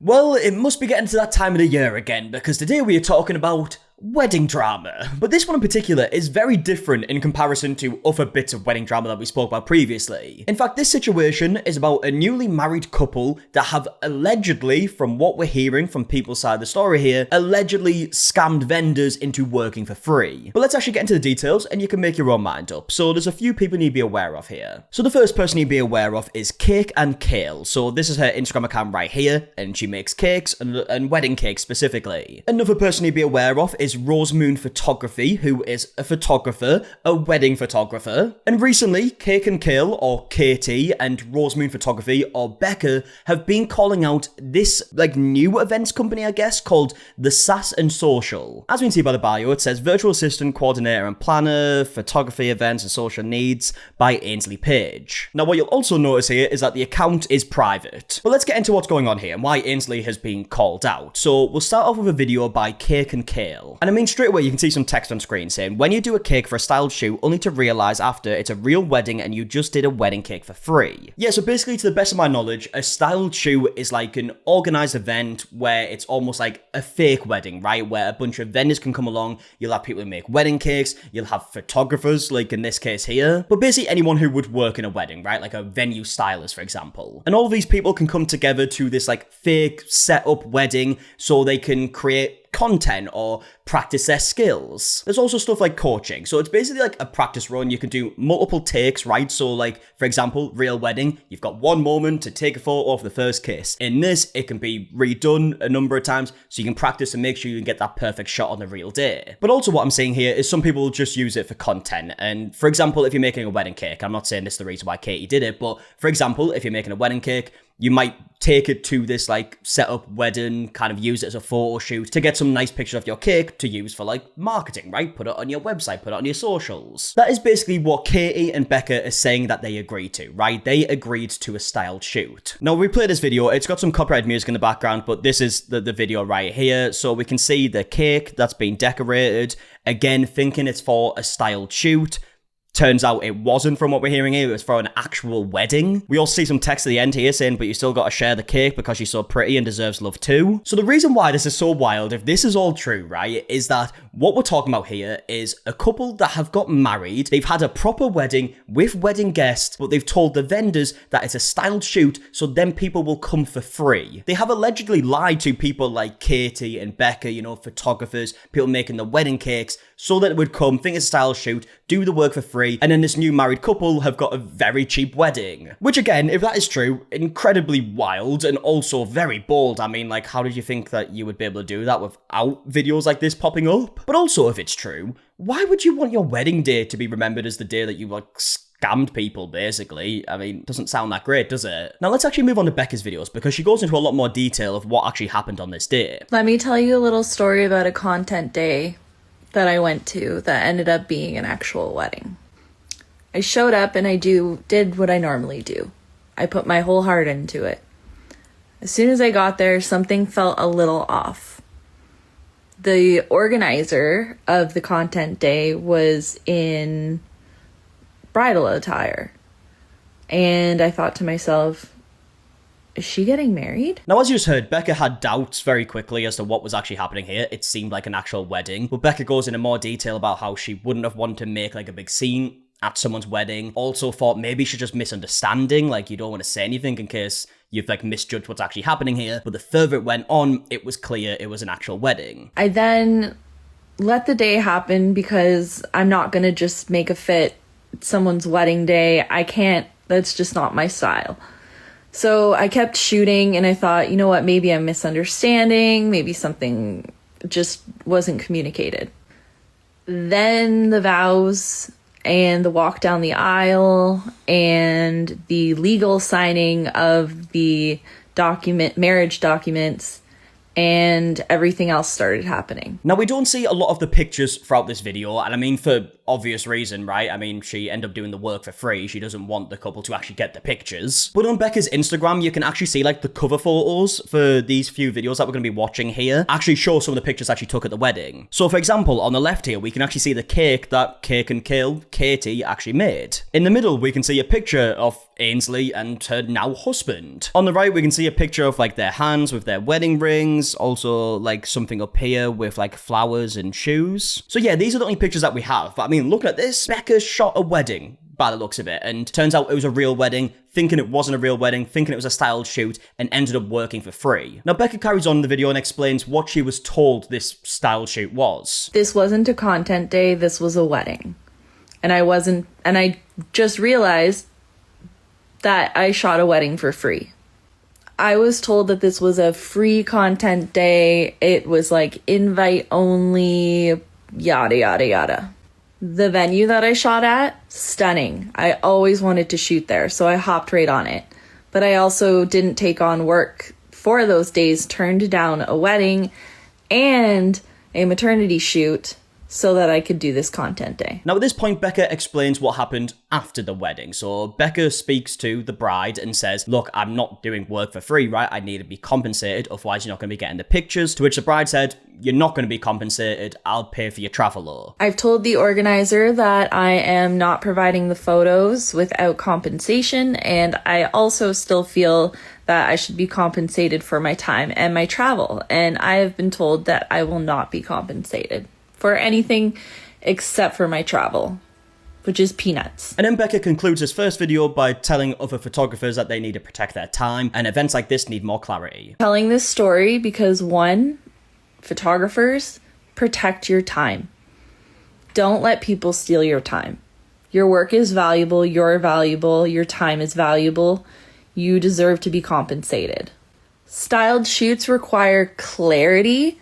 Well, it must be getting to that time of the year again, because today we are talking about wedding drama. But this one in particular is very different in comparison to other bits of wedding drama that we spoke about previously. In fact, this situation is about a newly married couple that have allegedly, from what we're hearing from people's side of the story here, allegedly scammed vendors into working for free. But let's actually get into the details and you can make your own mind up. So there's a few people you need to be aware of here. So the first person you need to be aware of is Cake and Kale. So this is her Instagram account right here, and she makes cakes and wedding cakes specifically. Another person you'd be aware of is Rosemoon Photography, who is a photographer, a wedding photographer. And recently, Cake and Kale, or Katie, and Rosemoon Photography, or Becca, have been calling out this, new events company, I guess, called The Sass and Social. As we can see by the bio, it says Virtual Assistant, Coordinator and Planner, Photography, Events and Social Needs by Ainsley Page. Now, what you'll also notice here is that the account is private. But let's get into what's going on here and why Ainsley has been called out. So, we'll start off with a video by Cake and Kale. And I mean, straight away, you can see some text on screen saying, when you do a cake for a styled shoot, only to realize after it's a real wedding and you just did a wedding cake for free. Yeah, so basically, to the best of my knowledge, a styled shoot is like an organized event where it's almost like a fake wedding, right? Where a bunch of vendors can come along, you'll have people who make wedding cakes, you'll have photographers, like in this case here, but basically anyone who would work in a wedding, right? Like a venue stylist, for example. And all of these people can come together to this fake set-up wedding so they can create content or practice their skills. There's also stuff like coaching. So it's basically like a practice run. You can do multiple takes, right? So for example, real wedding, you've got one moment to take a photo of the first kiss. In this, it can be redone a number of times so you can practice and make sure you can get that perfect shot on the real day. But also what I'm saying here is some people just use it for content. And for example, if you're making a wedding cake, I'm not saying this is the reason why Katie did it, but for example, if you're making a wedding cake, you might take it to this set up wedding, kind of use it as a photo shoot to get some nice pictures of your cake to use for marketing, right? Put it on your website, put it on your socials. That is basically what Katie and Becca are saying that they agreed to, right? They agreed to a styled shoot. Now we play this video, it's got some copyrighted music in the background, but this is the video right here. So we can see the cake that's been decorated, again, thinking it's for a styled shoot. Turns out it wasn't from what we're hearing here, it was for an actual wedding. We also see some text at the end here saying, but you still gotta share the cake because she's so pretty and deserves love too. So the reason why this is so wild, if this is all true, right, is that what we're talking about here is a couple that have got married, they've had a proper wedding with wedding guests, but they've told the vendors that it's a styled shoot, so then people will come for free. They have allegedly lied to people like Katie and Becca, photographers, people making the wedding cakes, so that it would come, think it's a styled shoot, do the work for free, and then this new married couple have got a very cheap wedding. Which again, if that is true, incredibly wild and also very bold. I mean, how did you think that you would be able to do that without videos like this popping up? But also, if it's true, why would you want your wedding day to be remembered as the day that you scammed people, basically? I mean, doesn't sound that great, does it? Now let's actually move on to Becca's videos because she goes into a lot more detail of what actually happened on this day. Let me tell you a little story about a content day that I went to that ended up being an actual wedding. I showed up and I did what I normally do. I put my whole heart into it. As soon as I got there, something felt a little off. The organizer of the content day was in bridal attire. And I thought to myself, is she getting married? Now, as you just heard, Becca had doubts very quickly as to what was actually happening here. It seemed like an actual wedding. But Becca goes into more detail about how she wouldn't have wanted to make a big scene at someone's wedding. Also thought maybe she's just misunderstanding, you don't want to say anything in case you've misjudged what's actually happening here. But the further it went on, it was clear it was an actual wedding. I then let the day happen because I'm not going to just make a fit someone's wedding day. I can't, that's just not my style. So I kept shooting and I thought, you know what, maybe I'm misunderstanding, maybe something just wasn't communicated. Then the vows and the walk down the aisle and the legal signing of the marriage documents, and everything else started happening. Now, we don't see a lot of the pictures throughout this video, and I mean, for obvious reason, right? I mean, she ended up doing the work for free. She doesn't want the couple to actually get the pictures. But on Becca's Instagram, you can actually see the cover photos for these few videos that we're going to be watching here actually show some of the pictures that she took at the wedding. So for example, on the left here, we can actually see the cake that Cake and Kale, Katie, actually made. In the middle, we can see a picture of Ainsley and her now husband. On the right, we can see a picture of like their hands with their wedding rings, also like something up here with like flowers and shoes. So yeah, these are the only pictures that we have. But I mean, looking at this, Becca shot a wedding by the looks of it, and turns out it was a real wedding, thinking it wasn't a real wedding, thinking it was a styled shoot, and ended up working for free. Now, Becca carries on in the video and explains what she was told this styled shoot was. This wasn't a content day, this was a wedding. And I just realized that I shot a wedding for free. I was told that this was a free content day, it was like invite only, yada yada yada. The venue that I shot at, stunning. I always wanted to shoot there, so I hopped right on it. But I also didn't take on work for those days, turned down a wedding and a maternity shoot so that I could do this content day. Now at this point, Becca explains what happened after the wedding. So Becca speaks to the bride and says, look, I'm not doing work for free, right? I need to be compensated, otherwise you're not going to be getting the pictures. To which the bride said, you're not going to be compensated, I'll pay for your travel. I've told the organizer that I am not providing the photos without compensation, and I also still feel that I should be compensated for my time and my travel. And I have been told that I will not be compensated for anything except for my travel, which is peanuts. And then Becca concludes this first video by telling other photographers that they need to protect their time, and events like this need more clarity. Telling this story because, one, photographers, protect your time. Don't let people steal your time. Your work is valuable, you're valuable, your time is valuable. You deserve to be compensated. Styled shoots require clarity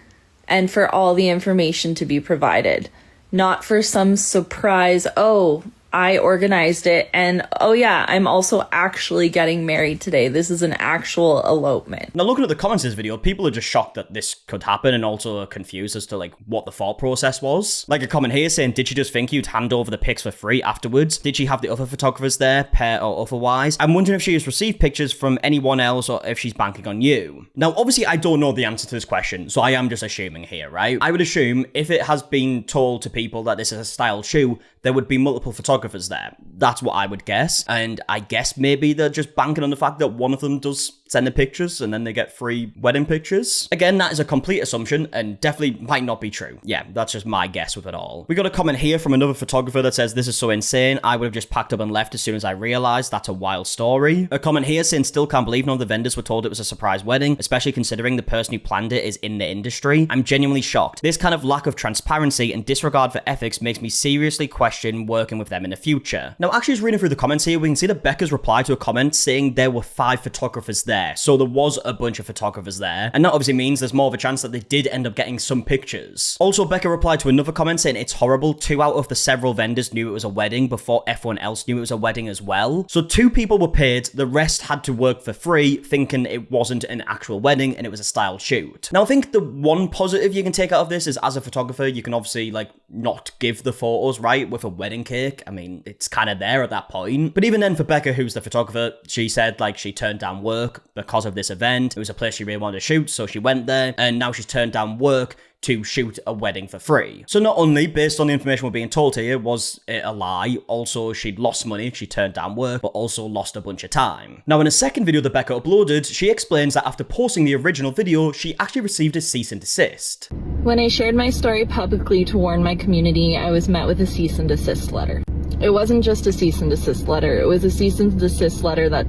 and for all the information to be provided, not for some surprise, oh, I organized it, and oh yeah, I'm also actually getting married today. This is an actual elopement. Now, looking at the comments of this video, people are just shocked that this could happen and also are confused as to like what the thought process was. Like a comment here saying, did she just think you'd hand over the pics for free afterwards? Did she have the other photographers there, pair or otherwise? I'm wondering if she has received pictures from anyone else or if she's banking on you. Now, obviously, I don't know the answer to this question, so I am just assuming here, right? I would assume if it has been told to people that this is a styled shoe, there would be multiple photographers there. That's what I would guess. And I guess maybe they're just banking on the fact that one of them does send the pictures and then they get free wedding pictures. Again, that is a complete assumption and definitely might not be true. Yeah, that's just my guess with it all. We got a comment here from another photographer that says, this is so insane. I would have just packed up and left as soon as I realized. That's a wild story. A comment here saying, still can't believe none of the vendors were told it was a surprise wedding, especially considering the person who planned it is in the industry. I'm genuinely shocked. This kind of lack of transparency and disregard for ethics makes me seriously question working with them in the future. Now, actually just reading through the comments here, we can see that Becca's replied to a comment saying there were 5 photographers there. So there was a bunch of photographers there. And that obviously means there's more of a chance that they did end up getting some pictures. Also, Becca replied to another comment saying it's horrible. 2 out of the several vendors knew it was a wedding before everyone else knew it was a wedding as well. So 2 people were paid. The rest had to work for free, thinking it wasn't an actual wedding and it was a styled shoot. Now, I think the one positive you can take out of this is as a photographer, you can obviously like not give the photos, right? With a wedding cake. I mean, it's kind of there at that point. But even then for Becca, who's the photographer, she said like she turned down work because of this event. It was a place she really wanted to shoot, so she went there, and now she's turned down work to shoot a wedding for free. So not only, based on the information we're being told here, was it a lie, also she'd lost money, she turned down work, but also lost a bunch of time. Now in a second video that Becca uploaded, she explains that after posting the original video, she actually received a cease and desist. When I shared my story publicly to warn my community, I was met with a cease and desist letter. It wasn't just a cease and desist letter, it was a cease and desist letter that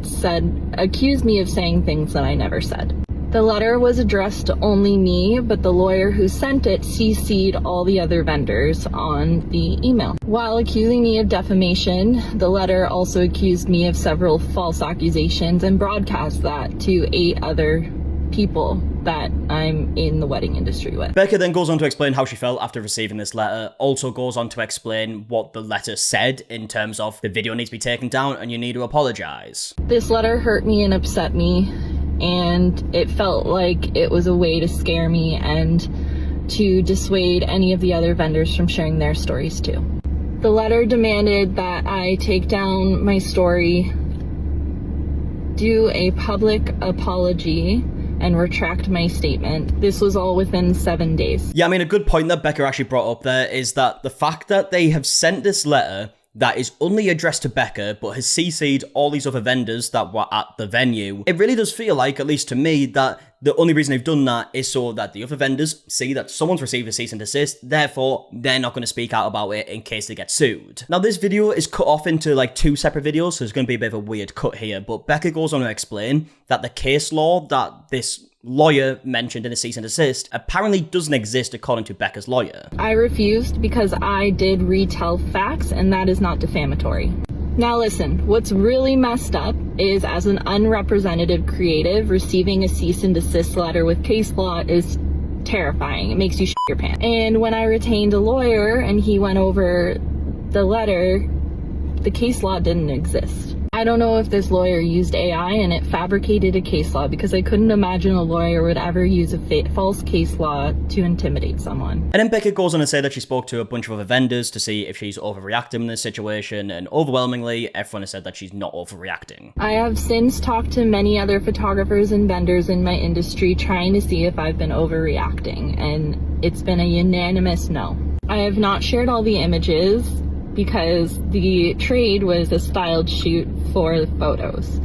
accused me of saying things that I never said. The letter was addressed to only me, but the lawyer who sent it CC'd all the other vendors on the email. While accusing me of defamation, the letter also accused me of several false accusations and broadcast that to 8 other people that I'm in the wedding industry with. Becca then goes on to explain how she felt after receiving this letter, also goes on to explain what the letter said in terms of the video needs to be taken down and you need to apologize. This letter hurt me and upset me, and it felt like it was a way to scare me and to dissuade any of the other vendors from sharing their stories too. The letter demanded that I take down my story, do a public apology, and retract my statement. This was all within 7 days. Yeah, I mean, a good point that Becca actually brought up there is that the fact that they have sent this letter that is only addressed to Becca, but has CC'd all these other vendors that were at the venue, it really does feel like, at least to me, that the only reason they've done that is so that the other vendors see that someone's received a cease and desist, therefore they're not going to speak out about it in case they get sued. Now this video is cut off into like 2 separate videos, so there's going to be a bit of a weird cut here, but Becca goes on to explain that the case law that this lawyer mentioned in a cease and desist apparently doesn't exist according to Becca's lawyer. I refused because I did retell facts, and that is not defamatory. Now listen, what's really messed up is, as an unrepresentative creative, receiving a cease and desist letter with case law is terrifying. It makes you shit your pants. And when I retained a lawyer and he went over the letter, the case law didn't exist. I don't know if this lawyer used AI and it fabricated a case law, because I couldn't imagine a lawyer would ever use a false case law to intimidate someone. And then Becca goes on to say that she spoke to a bunch of other vendors to see if she's overreacting in this situation, and overwhelmingly, everyone has said that she's not overreacting. I have since talked to many other photographers and vendors in my industry trying to see if I've been overreacting, and it's been a unanimous no. I have not shared all the images because the trade was a styled shoot for the photos.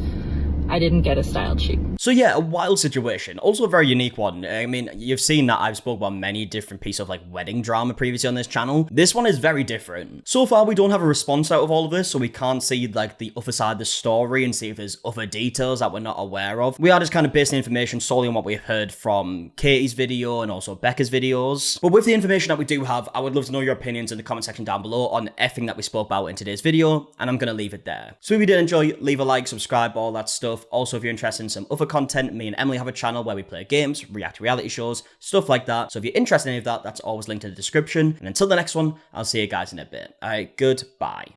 I didn't get a styled shoot. So yeah, a wild situation. Also a very unique one. I mean, you've seen that I've spoke about many different pieces of like wedding drama previously on this channel. This one is very different. So far, we don't have a response out of all of this, so we can't see like the other side of the story and see if there's other details that we're not aware of. We are just kind of basing information solely on what we've heard from Katie's video and also Becca's videos. But with the information that we do have, I would love to know your opinions in the comment section down below on everything that we spoke about in today's video, and I'm gonna leave it there. So if you did enjoy, leave a like, subscribe, all that stuff. Also, if you're interested in some other content, me and Emily have a channel where we play games, react to reality shows, stuff like that. So if you're interested in any of that, that's always linked in the description. And until the next one, I'll see you guys in a bit. Alright, goodbye.